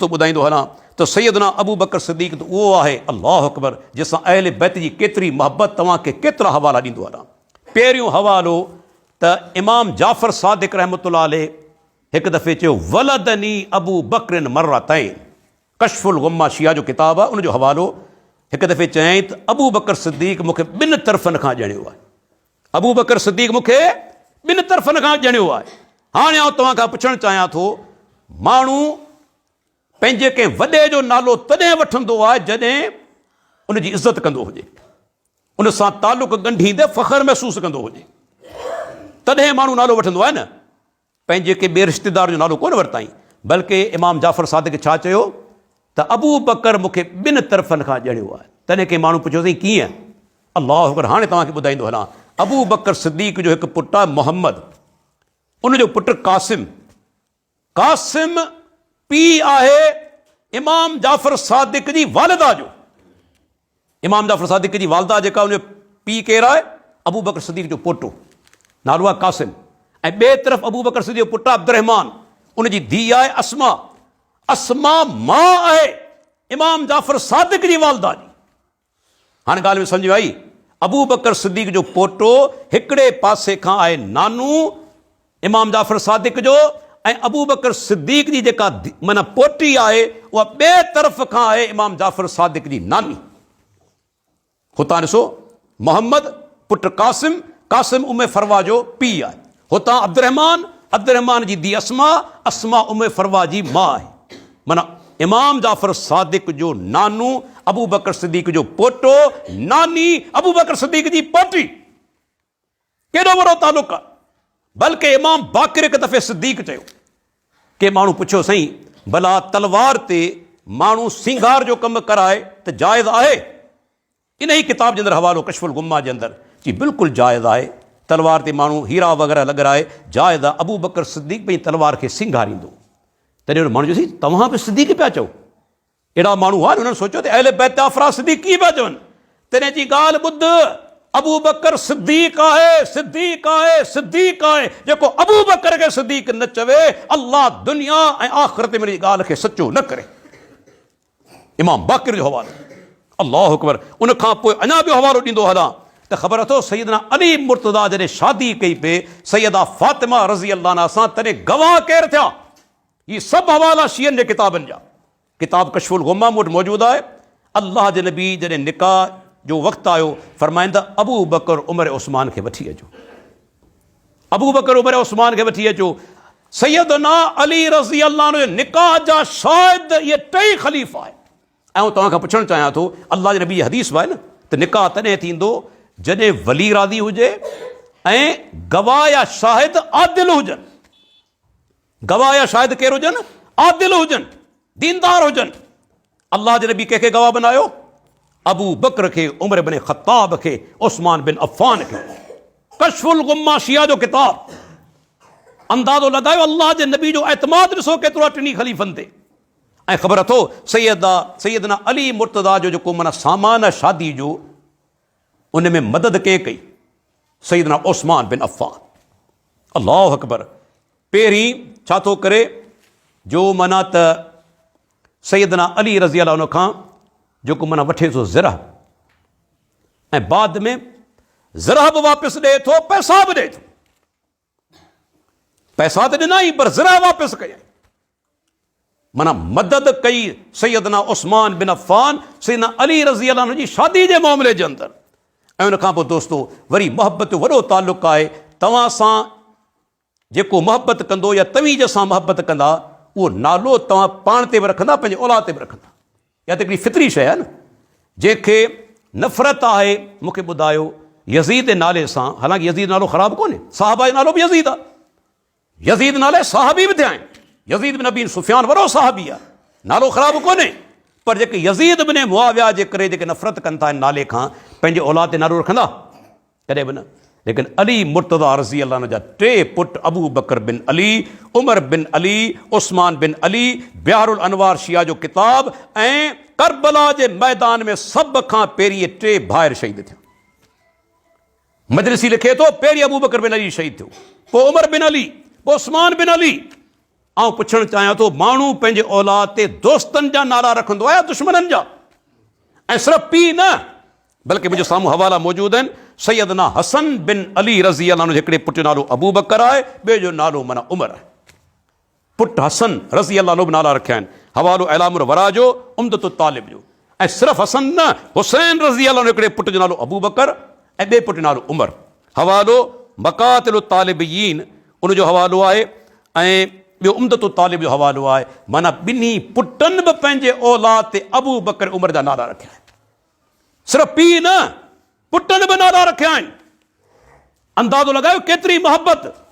दोस्तों ॿुधाईंदो हलां त सैयदना अबू बकर सिद्दीक़ त उहो आहे, अल्लाह अकबर, जंहिंसां अहले बैत जी केतिरी मोहबत, तव्हांखे केतिरा हवाला ॾींदो हलां। पहिरियों हवालो त इमाम जाफ़र सादिक़ रहमतुल्लाह अलैह हिकु दफ़े चयो, वलदनी अबू बकरिन मर्रतैन, कशफुल गुम्मा शिया जो किताबु आहे, उनजो हवालो। हिकु दफ़े चयईं त अबू बकर सिद्दीक़ मूंखे ॿिनि तरफ़नि खां ॼणियो आहे, अबू बकर सिद्दीक़ मूंखे ॿिनि तरफ़नि खां ॼणियो आहे। हाणे आउं तव्हां खां पुछणु चाहियां थो, माण्हू पंहिंजे कंहिं वॾे जो नालो तॾहिं वठंदो आहे जॾहिं उनजी इज़त कंदो हुजे, उन सां तालुक़ ॻंढींदे फ़ख़्रु महसूसु कंदो हुजे, तॾहिं माण्हू नालो वठंदो आहे न, पंहिंजे के ॿिए रिश्तेदार जो नालो कोन वरिताई। बल्कि इमाम जाफ़र सादिक़ छा चयो त अबू बकर मूंखे ॿिनि तरफ़नि खां ॼणियो आहे। तॾहिं कंहिं माण्हू पुछियो अथई कीअं? अल्लाह अकबर, हाणे तव्हांखे ॿुधाईंदो हलां। अबू बकर सिद्दीक़ जो हिकु पुटु आहे मोहम्मद, उनजो पुटु क़ासिम, क़ासिम पीउ आहे इमाम जाफ़र सादिक़ जी वालिदा जो। इमाम जाफ़र सादिक़ जी वालिदा जेका, उनजो पीउ केरु आहे? अबू बकर सिद्दीक़ जो पोटो, नालो आहे क़ासिम। ऐं ॿिए तरफ़ अबू बकर सिद्दीक़ जो पुटु आहे अब्दुर्रहमान, उनजी धीउ आहे अस्मा। अस्मा मां आहे इमाम जाफ़र सादिक़ जी वालिदा जी। हाणे ॻाल्हि में सम्झ में आई? अबू बकर सिद्दीक़ जो पोटो हिकिड़े पासे खां आहे नानू इमाम जाफ़र सादिक़ जो, ऐं अबू बकर सिद्दीक़ जी जेका माना पोटी आहे उहा ॿिए तरफ़ खां आहे इमाम जाफ़र सादिक़ जी नानी। हुतां ॾिसो, मोहम्मद पुटु क़ासिम, क़ासिम उम्मे फरवा जो पीउ आहे। हुतां अब्दुर्रहमान, अब्दुर्रहमान जी धीउ अस्मा, अस्मा उम्मे फरवा जी मां आहे। माना इमाम जाफ़र सादिक़ जो नानू अबू बकर सिद्दीक़ जो पोटो, नानी अबू बकर सिद्दीक़ जी पोटी। केॾो वॾो तालुक़ आहे। बल्कि इमाम बाक़िर हिकु दफ़े सिद्दीक़ चयो, के माण्हू पुछियो, साईं भला तलवार ते माण्हू सिंगार जो कमु कराए त जाइज़ आहे? इन ई किताब जे अंदरि हवालो कशफुल गुम्मा जे अंदरि जी बिल्कुलु जाइज़ आहे, तलवार ते माण्हू हीरा वग़ैरह लॻाए जाइज़ आहे। अबू बकर सिद्दीक़ पंहिंजी तलवार खे सिंगारींदो। तॾहिं माण्हू चयोसीं, तव्हां बि सिद्दीक़ पिया चओ? अहिड़ा माण्हू हुआ, उन्हनि सोचियो त अहले बैत अफ़राद सिद्दीक़ कीअं पिया चवनि? तॾहिं जी ॻाल्हि ॿुध, अबू बकर सिद्दीक़ आहे, सिद्दीक़ आहे, सिद्दीक़ आहे। जेको अबू बकर खे सिद्दीक़ न चवे, अल्लाह दुनिया ऐं आख़िरत में ॻाल्हि खे सचो न करे। इमाम बाक़िर जो हवालो, अल्लाह अकबर। उन खां पोइ अञा ॿियो हवालो ॾींदो हलां त ख़बर अथव, सैयदना अली मुर्तज़ा जॾहिं शादी कई पे सैयदा फातिमा रज़ी अल्लाह अन्हा सां, तॾहिं गवाह केरु थिया? ये सभु हवाला शियनि जे किताबनि जा। किताब कशफुल गुम्मा मूं वटि मौजूदु आहे। अल्लाह जे नबी जॾहिं निकाह जो वक़्तु आयो, फरमाईंदा अबू बकर उमर उस्मान खे वठी अचो, अबू बकर उमर उस्मान खे वठी अचो। सैयदना अली रज़ी अल्लाह अन्हु जे निकाह जा शायदि इहे टई ख़लीफ़ा आहे। ऐं तव्हां खां पुछणु चाहियां थो, अल्लाह जे नबी जी हदीस आहे न त निकाह तॾहिं थींदो जॾहिं वली राज़ी हुजे ऐं गवाह या शाहिद आदिल हुजनि। गवाह या शाहिद केरु हुजनि? आदिल हुजनि, दीनदार हुजनि। अल्लाह जे नबी कंहिंखे गवाह बनायो? अबू बकर खे, उमर बिन ख़त्ताब खे, उस्मान बिन अफ़ान खे। कशफुल गुम्मा शिया जो किताब। अंदाज़ो लॻायो अल्लाह जे नबी जो एतमाद ॾिसो केतिरो आहे टिनी ख़लीफ़नि ते। ऐं ख़बर अथो, सैयदना अली मुर्तज़ा जो जेको माना सामान आहे शादी जो, उन में मदद कंहिं कई? सैयदना उस्मान बिन अफ़ान। अल्लाह अकबर। पहिरीं छा थो करे, जो माना त सैयदना अली रज़ी अल्लाह अन्हु खां जेको माना वठे थो ज़रह, ऐं बाद में ज़रह बि वापसि ॾिए थो, पैसा बि ॾिए थो। पैसा त ॾिना ई, पर ज़रह वापसि कई। माना मदद कई सैयदना उस्मान बिन अफ़ान सैयदना अली रज़ी अल्लाह अन्हु जी शादी जे मामले जे अंदरि। ऐं उन खां पोइ दोस्तो वरी मोहबत जो वॾो तालुक़ु आहे। तव्हां सां जेको मोहबत कंदो या तवीज़ सां मोहबत कंदा, उहो नालो तव्हां पाण ते बि रखंदा, पंहिंजे औलाद ते बि रखंदा। या त हिकिड़ी फितरी शइ आहे न। जंहिंखे नफ़रत आहे, मूंखे ॿुधायो यज़ीद नाले सां, हालांकि यज़ीद नालो ख़राबु कोन्हे, साहबा जो नालो बि यज़ीद आहे, यज़ीद नाले साहबी बि थिया आहिनि। यज़ीद बिन अबी सुफ़ियान वॾो साहबी आहे, नालो ख़राबु कोन्हे। पर जेके यज़ीद बिन मुआविया जे करे जेके नफ़रत कनि था नाले खां, पंहिंजे औलाद ते नालो रखंदा? कॾहिं बि न। लेकिन अली मुर्तज़ा रज़ी अल्लाह अन्हु जा टे पुट, अबू बकर बिन अली, उमर बिन अली, उस्मान बिन अली, बिहारुल अनवार शिया जो किताब, ऐं करबला जे मैदान में सभ खां पहिरीं टे भाइर शहीद थिया। मजलिसी लिखे थो, पहिरीं अबू बकर बिन अली शहीद थियो, पोइ उमर बिन अली, पोइ उस्मान बिन अली। आउं पुछणु चाहियां थो, माण्हू पंहिंजे औलाद ते दोस्तनि जा नाला रखंदो आहे दुश्मननि जा? ऐं सिर्फ़ु पीउ न, बल्कि मुंहिंजे साम्हूं हवाला मौजूदु आहिनि। सैयदना हसन बिन अली रज़ी अल्लाह अन्हु हिकिड़े पुट जो नालो अबू बकर आहे, ॿिए जो नालो माना उमर आहे। पुट हसन रज़ी अल्लाह अन्हु बि नाला रखिया आहिनि। हवालो इलामुल वरा जो, उम्दतु तालिब जो। ऐं सिर्फ़ु हसन न, हुसैन रज़ी अल्लाह अन्हु हिकिड़े पुट जो नालो अबू बकर ऐं ॿिए पुट जो नालो उमर। हवालो मकातिल तालिबीन उनजो हवालो आहे, ऐं ॿियो उम्दतु तालिब जो हवालो आहे। माना ॿिन्ही पुटनि बि पंहिंजे औलाद ते अबू बकर उमर जा नाला रखिया आहिनि। सिर्फ़ु पीउ न, पुटनि बि नाला रखिया आहिनि। अंदाज़ो लॻायो केतिरी मोहबत।